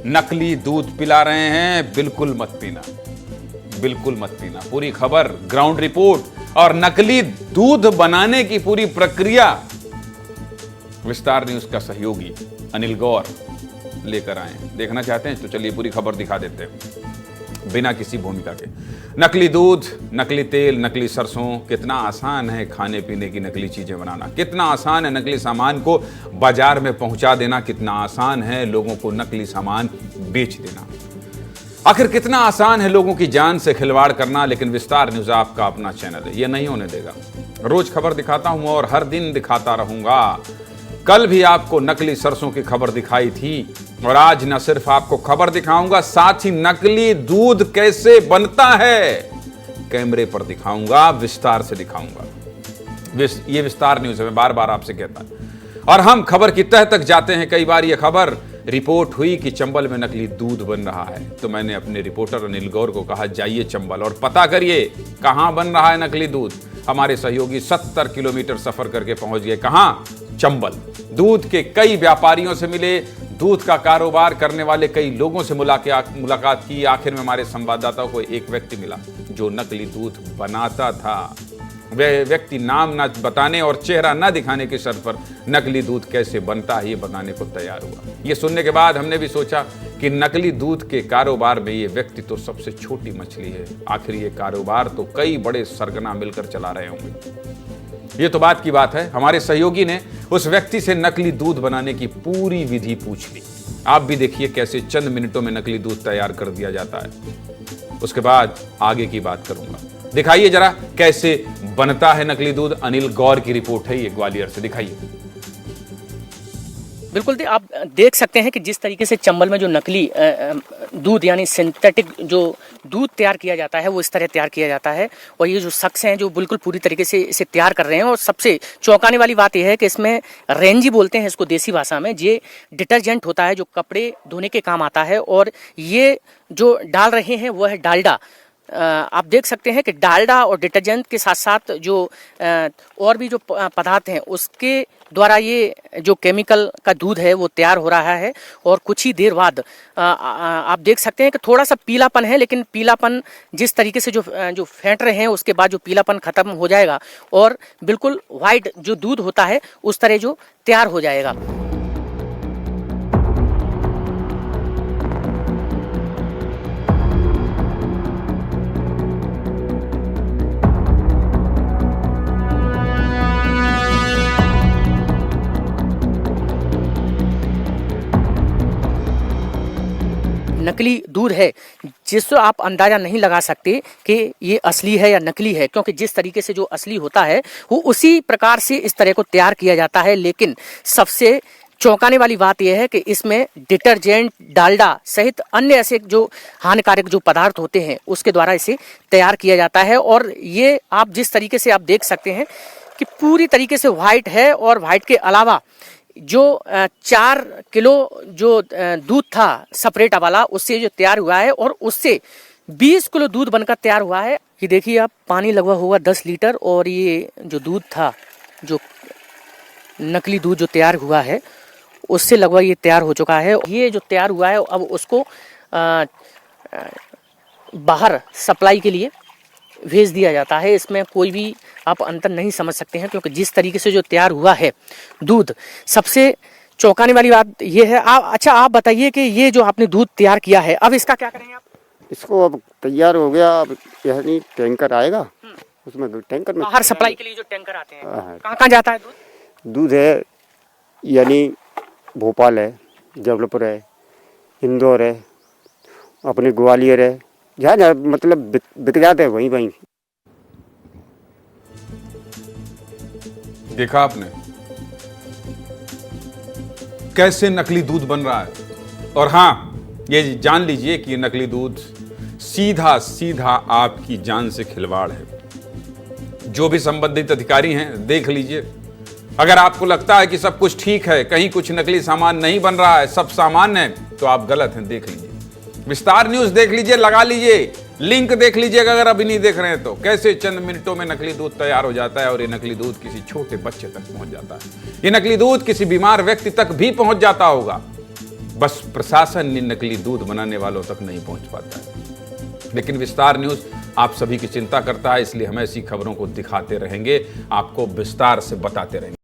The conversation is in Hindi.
नकली दूध पिला रहे हैं, बिल्कुल मत पीना, बिल्कुल मत पीना। पूरी खबर, ग्राउंड रिपोर्ट और नकली दूध बनाने की पूरी प्रक्रिया विस्तार न्यूज का सहयोगी अनिल गौर लेकर आए। देखना चाहते हैं तो चलिए पूरी खबर दिखा देते हैं बिना किसी भूमिका के। नकली दूध, नकली तेल, नकली सरसों, कितना आसान है खाने पीने की नकली चीजें बनाना, कितना आसान है नकली सामान को बाजार में पहुंचा देना, कितना आसान है लोगों को नकली सामान बेच देना, आखिर कितना आसान है लोगों की जान से खिलवाड़ करना। लेकिन विस्तार न्यूज आपका अपना चैनल है, यह नहीं होने देगा। रोज खबर दिखाता हूं और हर दिन दिखाता रहूंगा। कल भी आपको नकली सरसों की खबर दिखाई थी और आज न सिर्फ आपको खबर दिखाऊंगा, साथ ही नकली दूध कैसे बनता है कैमरे पर दिखाऊंगा, विस्तार से दिखाऊंगा। ये विस्तार न्यूज है, मैं बार बार आपसे कहता हूं। और हम खबर की तह तक जाते हैं। कई बार यह खबर रिपोर्ट हुई कि चंबल में नकली दूध बन रहा है, तो मैंने अपने रिपोर्टर अनिल गौर को कहा जाइए चंबल और पता करिए कहां बन रहा है नकली दूध। हमारे सहयोगी 70 किलोमीटर सफर करके पहुंच गए। कहां? चंबल। दूध के कई व्यापारियों से मिले, दूध का कारोबार करने वाले कई लोगों से मुलाकात की। आखिर में हमारे संवाददाताओं को एक व्यक्ति मिला जो नकली दूध बनाता था। वह व्यक्ति नाम न बताने और चेहरा न दिखाने की शर्त पर नकली दूध कैसे बनता है ये बताने को तैयार हुआ। ये सुनने के बाद हमने भी सोचा कि नकली दूध के कारोबार में ये व्यक्ति तो सबसे छोटी मछली है। आखिर ये कारोबार तो कई बड़े सरगना मिलकर चला रहे होंगे। ये तो बात की बात है। हमारे सहयोगी ने उस व्यक्ति से नकली दूध बनाने की पूरी विधि पूछ ली। आप भी देखिए कैसे चंद मिनटों में नकली दूध तैयार कर दिया जाता है। उसके बाद आगे की बात करूंगा। दिखाइए जरा कैसे बनता है नकली दूध। अनिल गौर की रिपोर्ट है ये ग्वालियर से, दिखाइए। बिल्कुल, आप देख सकते हैं कि जिस तरीके से चंबल में जो नकली दूध यानी सिंथेटिक जो दूध तैयार किया जाता है वो इस तरह तैयार किया जाता है। और ये जो शख्स हैं जो बिल्कुल पूरी तरीके से इसे तैयार कर रहे हैं। और सबसे चौंकाने वाली बात यह है कि इसमें रेंजी बोलते हैं इसको देसी भाषा में। ये डिटर्जेंट होता है जो कपड़े धोने के काम आता है। और ये जो डाल रहे हैं वो है डालडा। आप देख सकते हैं कि डालडा और डिटर्जेंट के साथ साथ जो और भी जो पदार्थ हैं उसके द्वारा ये जो केमिकल का दूध है वो तैयार हो रहा है। और कुछ ही देर बाद आप देख सकते हैं कि थोड़ा सा पीलापन है, लेकिन पीलापन जिस तरीके से जो फेंट रहे हैं उसके बाद जो पीलापन खत्म हो जाएगा और बिल्कुल वाइट जो दूध होता है उस तरह जो तैयार हो जाएगा। नकली दूध है जिससे आप अंदाजा नहीं लगा सकते कि ये असली है या नकली है, क्योंकि जिस तरीके से जो असली होता है वो उसी प्रकार से इस तरह को तैयार किया जाता है। लेकिन सबसे चौंकाने वाली बात यह है कि इसमें डिटर्जेंट, डालडा सहित अन्य ऐसे जो हानिकारक जो पदार्थ होते हैं उसके द्वारा इसे तैयार किया जाता है। और ये आप जिस तरीके से आप देख सकते हैं कि पूरी तरीके से वाइट है। और वाइट के अलावा जो 4 किलो जो दूध था सेपरेट वाला उससे जो तैयार हुआ है और उससे 20 किलो दूध बनकर तैयार हुआ है। ये देखिए आप, पानी लगभग होगा 10 लीटर और ये जो दूध था, जो नकली दूध जो तैयार हुआ है उससे लगभग ये तैयार हो चुका है। ये जो तैयार हुआ है अब उसको बाहर सप्लाई के लिए भेज दिया जाता है। इसमें कोई भी आप अंतर नहीं समझ सकते हैं, क्योंकि जिस तरीके से जो तैयार हुआ है दूध। सबसे चौंकाने वाली बात ये है। आप बताइए कि ये जो आपने दूध तैयार किया है अब इसका क्या करेंगे आप? इसको अब तैयार हो गया, अब यानी टैंकर आएगा, उसमें टैंकर में बाहर सप्लाई के लिए जो टैंकर आते हैं कहाँ कहाँ जाता है दूध? दूध है यानी भोपाल है, जबलपुर है, इंदौर है, अपने ग्वालियर है, जहाँ मतलब बिक जाते हैं वहीं। देखा आपने कैसे नकली दूध बन रहा है। और हां, ये जान लीजिए कि ये नकली दूध सीधा सीधा आपकी जान से खिलवाड़ है। जो भी संबंधित अधिकारी हैं देख लीजिए। अगर आपको लगता है कि सब कुछ ठीक है, कहीं कुछ नकली सामान नहीं बन रहा है, सब सामान्य है, तो आप गलत हैं। देख लीजिए, विस्तार न्यूज देख लीजिए, लगा लीजिए, लिंक देख लीजिएगा अगर अभी नहीं देख रहे हैं तो। कैसे चंद मिनटों में नकली दूध तैयार हो जाता है और ये नकली दूध किसी छोटे बच्चे तक पहुंच जाता है। ये नकली दूध किसी बीमार व्यक्ति तक भी पहुंच जाता होगा। बस प्रशासन इन नकली दूध बनाने वालों तक नहीं पहुंच पाता है। लेकिन विस्तार न्यूज़ आप सभी की चिंता करता है, इसलिए हम ऐसी खबरों को दिखाते रहेंगे, आपको विस्तार से बताते रहेंगे।